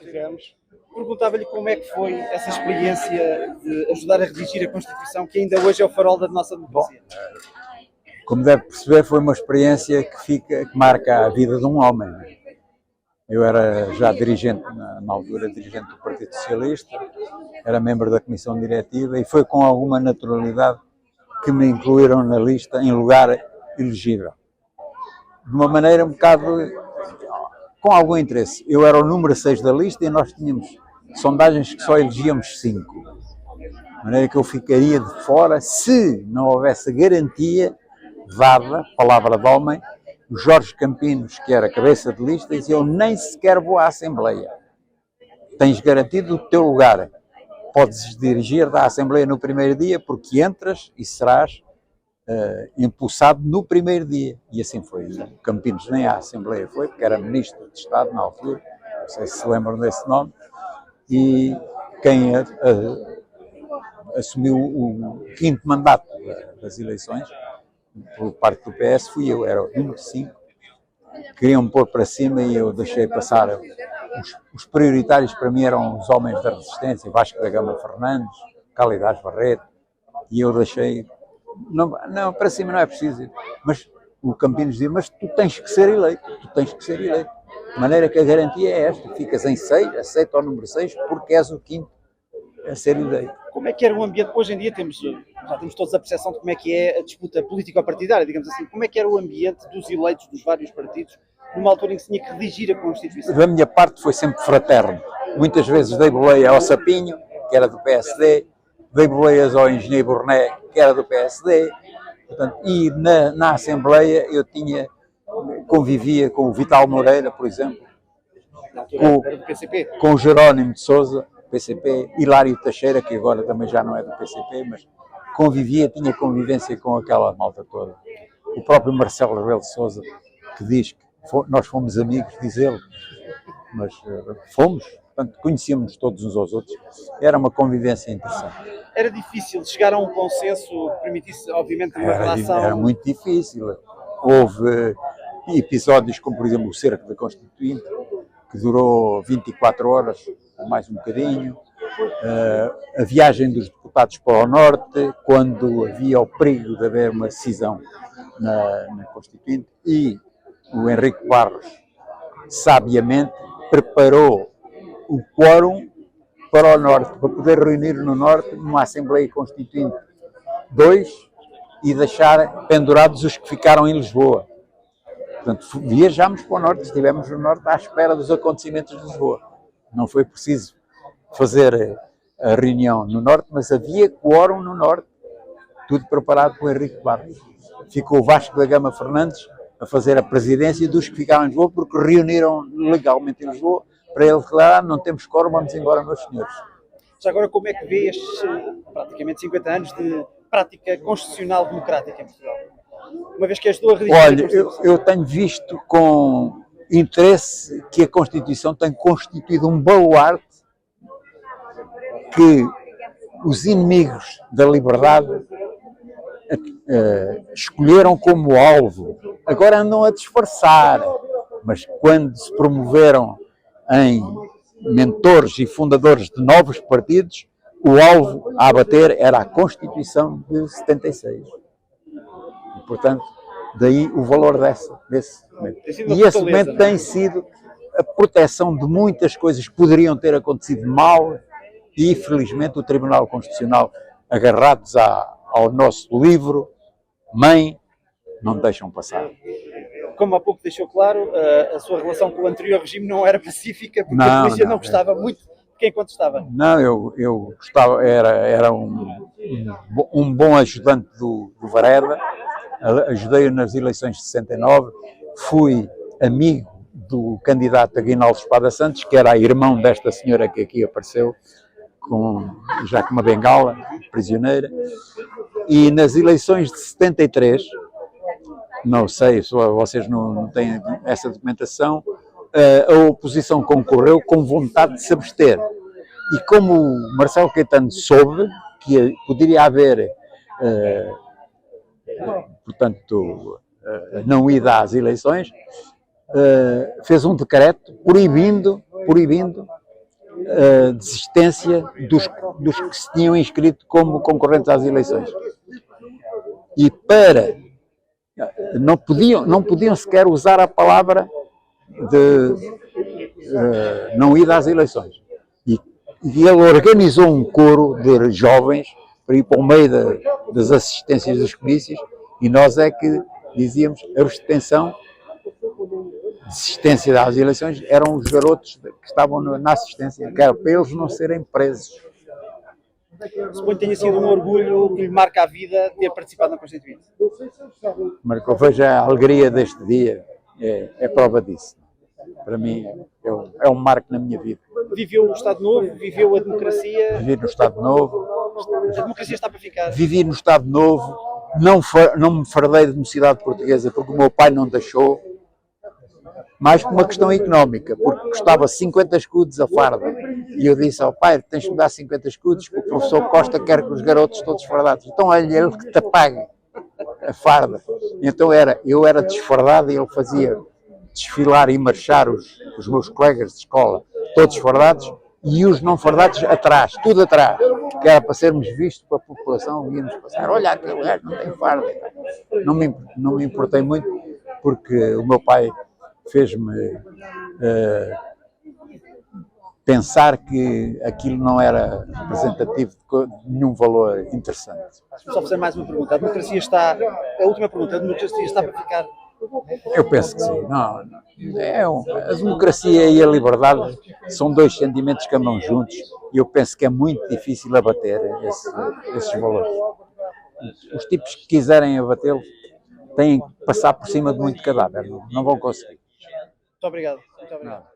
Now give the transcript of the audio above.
tivemos. Perguntava-lhe como é que foi essa experiência de ajudar a redigir a Constituição, que ainda hoje é o farol da nossa democracia. Como deve perceber, foi uma experiência que marca a vida de um homem. Eu era já dirigente, na altura, dirigente do Partido Socialista, era membro da Comissão Diretiva e foi com alguma naturalidade que me incluíram na lista em lugar elegível. De uma maneira um bocado com algum interesse. Eu era o número 6 da lista e nós tínhamos sondagens que só elegíamos 5. De maneira que eu ficaria de fora se não houvesse garantia dada, palavra de homem. O Jorge Campinos, que era cabeça de lista, dizia: eu nem sequer vou à Assembleia. Tens garantido o teu lugar. Podes dirigir da Assembleia no primeiro dia, porque entras e serás impulsado no primeiro dia. E assim foi. O Campinos nem à Assembleia foi, porque era Ministro de Estado na altura, não sei se lembram desse nome, e quem assumiu o 5º mandato das eleições, por parte do PS, fui eu, era o número 5. Queriam-me pôr para cima e eu deixei passar. Os prioritários para mim eram os homens da resistência, Vasco da Gama Fernandes, Calidade Barreto, e eu deixei. Não, para cima não é preciso. Mas o Campinos dizia: mas tu tens que ser eleito, De maneira que a garantia é esta: ficas em 6, aceita o número 6, porque és o 5º a ser eleito. Como é que era o ambiente? Hoje em dia já temos todos a percepção de como é que é a disputa político-partidária, digamos assim. Como é que era o ambiente dos eleitos dos vários partidos numa altura em que se tinha que redigir a Constituição? Da minha parte foi sempre fraterno. Muitas vezes dei boleia ao Sapinho, que era do PSD, dei boleias ao Engenheiro Burné, que era do PSD, portanto, e na Assembleia eu convivia com o Vital Moreira, por exemplo, Era do PCP. com o Jerónimo de Sousa, PCP, Hilário Teixeira, que agora também já não é do PCP, mas tinha convivência com aquela malta toda. O próprio Marcelo Rebelo de Sousa, que diz que nós fomos amigos, diz ele, mas fomos, portanto, conhecíamos todos uns aos outros. Era uma convivência interessante. Era difícil chegar a um consenso que permitisse, obviamente, uma relação... Era muito difícil. Houve episódios como, por exemplo, o cerco da Constituinte, que durou 24 horas, ou mais um bocadinho. A viagem dos deputados para o Norte, quando havia o perigo de haver uma cisão na Constituinte, e o Henrique Barros, sabiamente, preparou o quórum para o Norte, para poder reunir no Norte numa Assembleia Constituinte 2 e deixar pendurados os que ficaram em Lisboa. Portanto, viajámos para o Norte, estivemos no Norte à espera dos acontecimentos de Lisboa. Não foi preciso fazer a reunião no Norte, mas havia quórum no Norte, tudo preparado por Henrique Barros. Ficou o Vasco da Gama Fernandes a fazer a presidência dos que ficaram em Lisboa, porque reuniram legalmente em Lisboa para ele declarar: não temos quórum, vamos embora, meus senhores. Já agora, como é que vê estes praticamente 50 anos de prática constitucional democrática em Portugal? Uma vez que ajudou a redigir Olha, a Constituição. eu tenho visto com interesse que a Constituição tem constituído um baluarte que os inimigos da liberdade escolheram como alvo. Agora andam a disfarçar, mas quando se promoveram em mentores e fundadores de novos partidos, o alvo a abater era a Constituição de 76. E, portanto, daí o valor desse momento. E esse momento tem sido a proteção de muitas coisas que poderiam ter acontecido mal e, felizmente, o Tribunal Constitucional, agarrados ao nosso livro, mãe, não deixam passar. Como há pouco deixou claro, a sua relação com o anterior regime não era pacífica, porque a polícia não gostava muito de quem contestava. Não, eu gostava, era um bom ajudante do Varela, ajudei-o nas eleições de 69, fui amigo do candidato Aguinaldo Espada Santos, que era irmão desta senhora que aqui apareceu, já com uma bengala, prisioneira, e nas eleições de 73, não sei se vocês não têm essa documentação, a oposição concorreu com vontade de se abster. E como o Marcelo Caetano soube que poderia haver, portanto, não ida às eleições, fez um decreto proibindo desistência dos que se tinham inscrito como concorrentes às eleições. E não podiam sequer usar a palavra de não ir às eleições. E ele organizou um coro de jovens para ir para o meio das assistências dos comícios, e nós é que dizíamos abstenção, desistência das eleições, eram os garotos que estavam na assistência, que era para eles não serem presos. Suponho que tenha sido um orgulho que lhe marca a vida ter participado na Constituinte. Mas que eu vejo a alegria deste dia, é prova disso. Para mim é um marco na minha vida. Viveu o Estado Novo, viveu a democracia. Vivi no Estado Novo. A democracia está para ficar. Vivi no Estado Novo, não me fardei de mocidade portuguesa porque o meu pai não deixou, mais por uma questão económica, porque custava 50 escudos a farda. E eu disse ao pai, tens de me dar 50 escudos, porque o professor Costa quer que os garotos todos fardados. Então olha, ele que te pague a farda. Então eu era desfardado e ele fazia desfilar e marchar os meus colegas de escola, todos fardados, e os não fardados atrás, tudo atrás, que era para sermos vistos pela população e nos passar, olha, aquele gajo não tem farda. Não me importei muito, porque o meu pai fez-me pensar que aquilo não era representativo de nenhum valor interessante. Só fazer mais uma pergunta. A democracia está... A última pergunta. A democracia está para ficar? Eu penso que sim. Não. A democracia e a liberdade são dois sentimentos que andam juntos e eu penso que é muito difícil abater esses valores. Os tipos que quiserem abatê-los têm que passar por cima de muito cadáver. Não vão conseguir. Muito obrigado. Muito obrigado.